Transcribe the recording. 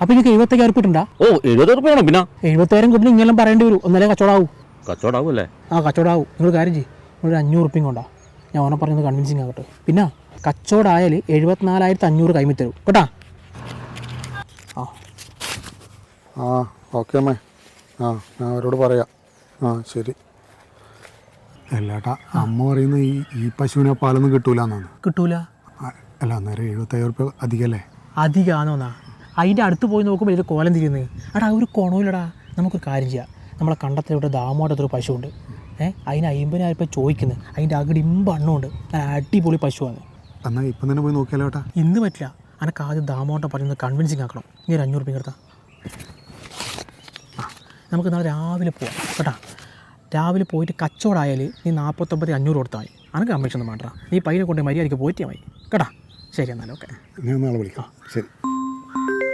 അപ്പോൾ എനിക്ക് 75,000 കിട്ടണ്ട? ഓ 70 വേണം. പിന്നെ 70,000 കിട്ടുന്ന ഇങ്ങനെല്ലാം പറയേണ്ടി വരും. ഒന്നല്ലേ കച്ചവടാവും അല്ലേ? കച്ചവടമാവും. നിങ്ങൾ കാര്യം ചെയ്യും, നിങ്ങൾ 500 കൊണ്ടാ ഞാൻ ഓനെ പറയുന്നത് കൺവിൻസിങ് ആകട്ടെ. പിന്നെ കച്ചവടമായാൽ 74,500 കൈമിൽ തരും കേട്ടാ. ഓക്കെ അമ്മേ. ഞാൻ അവരോട് പറയാം. ശരി. അല്ലേട്ടാ, അമ്മ പറയുന്നത് ഈ പശുവിനെ പാലൊന്നും കിട്ടൂലെന്നാണ്. കിട്ടൂല? അല്ല, അന്നേരം 75,000 രൂപ അധികമല്ലേ? അധികമാണോന്നാ? അതിൻ്റെ അടുത്ത് പോയി നോക്കുമ്പോൾ ഇത് കോലം തിരിയുന്നത്. എടാ ഒരു കുണമില്ലടാ. നമുക്കൊരു കാര്യം ചെയ്യാം. നമ്മളെ കണ്ടത്തിലൂടെ ദാമോട്ടത്തൊരു പശുവുണ്ട്. അതിന് 50,000 രൂപ ചോദിക്കുന്നത്. അതിൻ്റെ അകടി എണ്ണമുണ്ട്. നല്ല അടിപൊളി പശുവാണ്. എന്നാൽ ഇപ്പം തന്നെ പോയി നോക്കിയാലോ ഏട്ടാ? ഇന്ന് പറ്റില്ല. അനക്ക് ആദ്യം ദാമോട്ടം പറയുന്നത് കൺവിൻസിങ് ആക്കണം. നീ ഒരു 500 എടുത്താൽ നമുക്ക് നാളെ രാവിലെ പോവാം കേട്ടാ. രാവിലെ പോയിട്ട് കച്ചവടമായാൽ നീ 49,500 കൊടുത്താൽ മതി. അനക്ക് കമ്മീഷൻ ഒന്നും വേണ്ട. നീ പയ്യനെ കൊണ്ട് മര്യാദയ്ക്ക് പോയിട്ടാൽ മതി കേട്ടാ. ശരി, എന്നാലും ഓക്കെ. ഞാൻ നാളെ വിളിക്കാം. ശരി.